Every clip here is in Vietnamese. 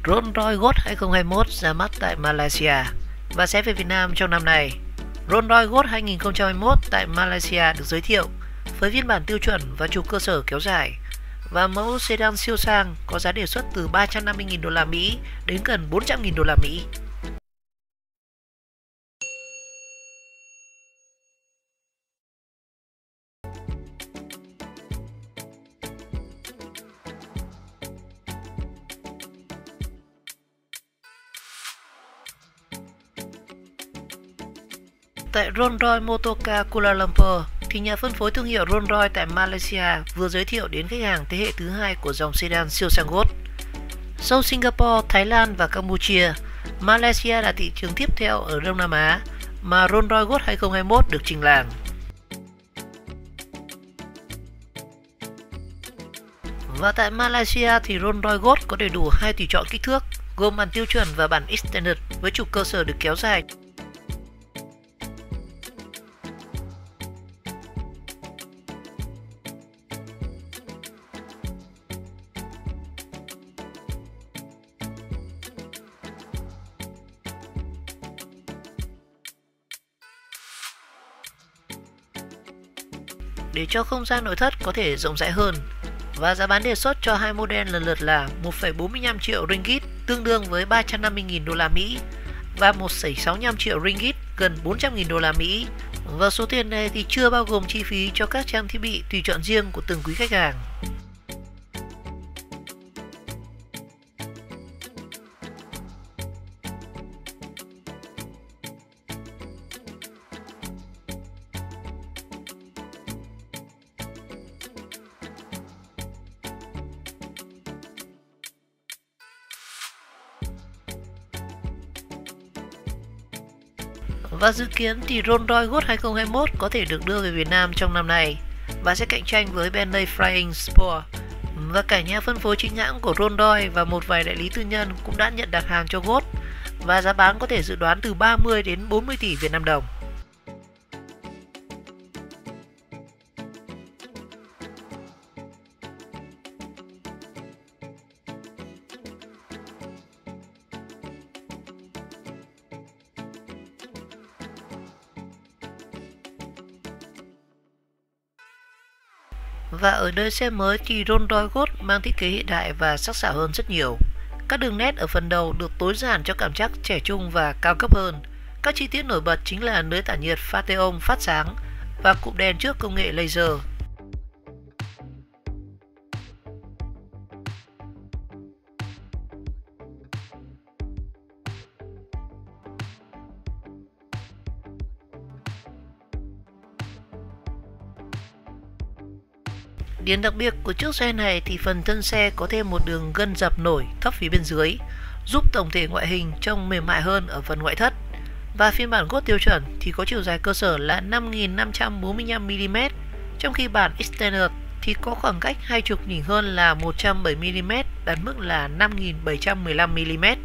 Rolls-Royce Ghost 2021 ra mắt tại Malaysia và sẽ về Việt Nam trong năm nay. Rolls-Royce Ghost 2021 tại Malaysia được giới thiệu với phiên bản tiêu chuẩn và trục cơ sở kéo dài và mẫu sedan siêu sang có giá đề xuất từ 350.000 đô la Mỹ đến gần 400.000 đô la Mỹ. Tại Rolls-Royce Motor Car Kuala Lumpur thì nhà phân phối thương hiệu Rolls-Royce tại Malaysia vừa giới thiệu đến khách hàng thế hệ thứ hai của dòng sedan siêu sang Ghost. Sau Singapore, Thái Lan và Campuchia, Malaysia là thị trường tiếp theo ở Đông Nam Á mà Rolls-Royce Ghost 2021 được trình làng. Và tại Malaysia thì Rolls-Royce Ghost có đầy đủ hai tùy chọn kích thước gồm bản tiêu chuẩn và bản Extended với trục cơ sở được kéo dài. Để cho không gian nội thất có thể rộng rãi hơn, và giá bán đề xuất cho hai model lần lượt là 1,45 triệu ringgit tương đương với 350.000 đô la Mỹ và 1,65 triệu ringgit gần 400.000 đô la Mỹ. Và số tiền này thì chưa bao gồm chi phí cho các trang thiết bị tùy chọn riêng của từng quý khách hàng. Và dự kiến thì Rolls-Royce Ghost 2021 có thể được đưa về Việt Nam trong năm nay và sẽ cạnh tranh với Bentley Flying Spur. Và cả nhà phân phối chính hãng của Rolls-Royce và một vài đại lý tư nhân cũng đã nhận đặt hàng cho Ghost và giá bán có thể dự đoán từ 30 đến 40 tỷ Việt Nam đồng. Và ở đời xe mới thì Rolls-Royce Ghost mang thiết kế hiện đại và sắc sảo hơn rất nhiều. Các đường nét ở phần đầu được tối giản cho cảm giác trẻ trung và cao cấp hơn. Các chi tiết nổi bật chính là lưới tản nhiệt Phaeton phát sáng và cụm đèn trước công nghệ laser. Điểm đặc biệt của chiếc xe này thì phần thân xe có thêm một đường gân dập nổi thấp phía bên dưới, giúp tổng thể ngoại hình trông mềm mại hơn ở phần ngoại thất. Và phiên bản Ghost tiêu chuẩn thì có chiều dài cơ sở là 5.545mm, trong khi bản Extended thì có khoảng cách hai trục nhỉnh hơn là 170mm, đạt mức là 5.715mm.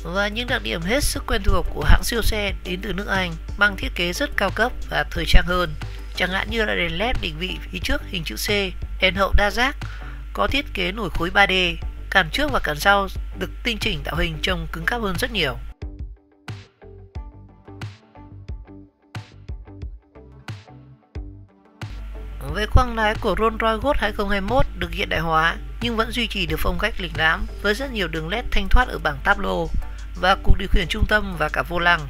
Và những đặc điểm hết sức quen thuộc của hãng siêu xe đến từ nước Anh mang thiết kế rất cao cấp và thời trang hơn, chẳng hạn như là đèn LED định vị phía trước hình chữ C, đèn hậu đa giác, có thiết kế nổi khối 3D, cản trước và cản sau được tinh chỉnh tạo hình trông cứng cáp hơn rất nhiều. Về khoang lái của Rolls-Royce Ghost 2021 được hiện đại hóa nhưng vẫn duy trì được phong cách lịch lãm với rất nhiều đường LED thanh thoát ở bảng tableau và cục điều khiển trung tâm và cả vô lăng.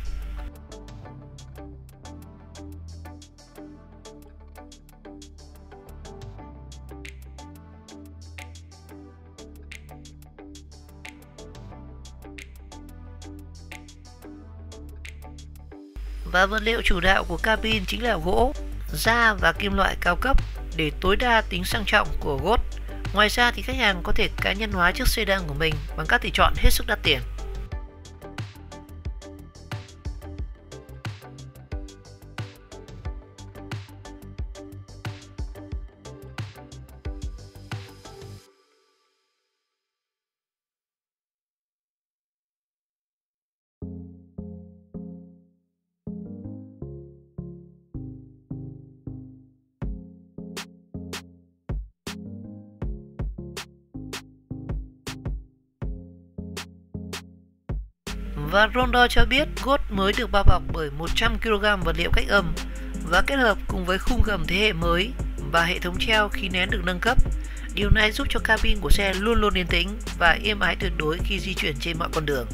Và vật liệu chủ đạo của cabin chính là gỗ, da và kim loại cao cấp để tối đa tính sang trọng của Ghost. Ngoài ra thì khách hàng có thể cá nhân hóa chiếc sedan của mình bằng các tùy chọn hết sức đắt tiền. Và Rondoi cho biết GOAT mới được bao bọc bởi 100 kg vật liệu cách âm và kết hợp cùng với khung gầm thế hệ mới và hệ thống treo khí nén được nâng cấp. Điều này giúp cho cabin của xe luôn luôn yên tĩnh và êm ái tuyệt đối khi di chuyển trên mọi con đường.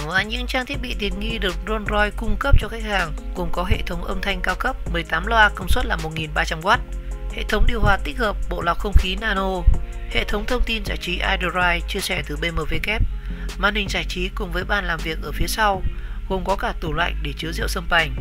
Và những trang thiết bị tiện nghi được Rolls-Royce cung cấp cho khách hàng gồm có hệ thống âm thanh cao cấp 18 loa công suất là 1300W, hệ thống điều hòa tích hợp bộ lọc không khí nano, hệ thống thông tin giải trí iDrive chia sẻ từ BMW kép, màn hình giải trí cùng với bàn làm việc ở phía sau, gồm có cả tủ lạnh để chứa rượu sâm panh.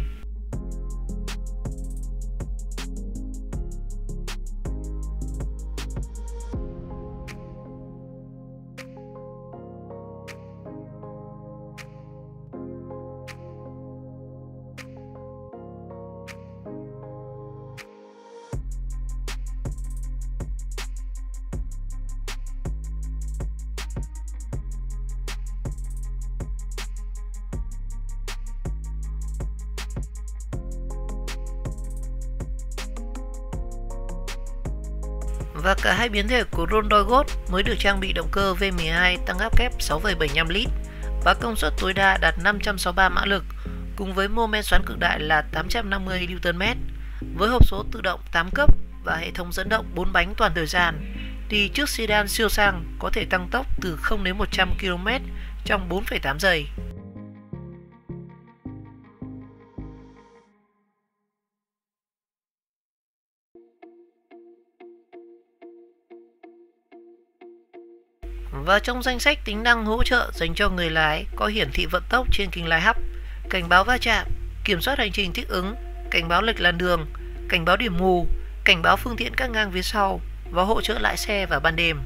Và cả hai biến thể của Rolls-Royce GOAT mới được trang bị động cơ V12 tăng áp kép 6,75 lít và công suất tối đa đạt 563 mã lực cùng với mô men xoắn cực đại là 850 Nm. Với hộp số tự động 8 cấp và hệ thống dẫn động 4 bánh toàn thời gian thì chiếc sedan siêu sang có thể tăng tốc từ 0 đến 100 km trong 4,8 giây. Và trong danh sách tính năng hỗ trợ dành cho người lái có hiển thị vận tốc trên kính lái hub, cảnh báo va chạm, kiểm soát hành trình thích ứng, cảnh báo lệch làn đường, cảnh báo điểm mù, cảnh báo phương tiện cắt ngang phía sau và hỗ trợ lái xe vào ban đêm.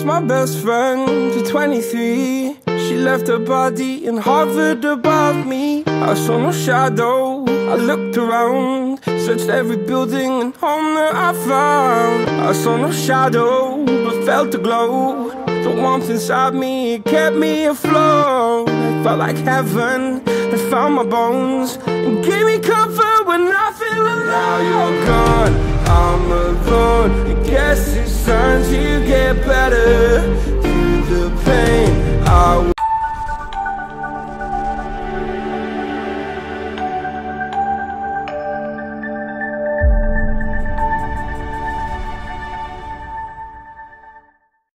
My best friend to 23. She left her body and hovered above me. I saw no shadow, I looked around, searched every building and home that I found. I saw no shadow, but felt the glow. The warmth inside me kept me afloat. It felt like heaven that found my bones and gave me comfort when I feel alone. Now you're gone, I'm alone. I guess it's time to get better.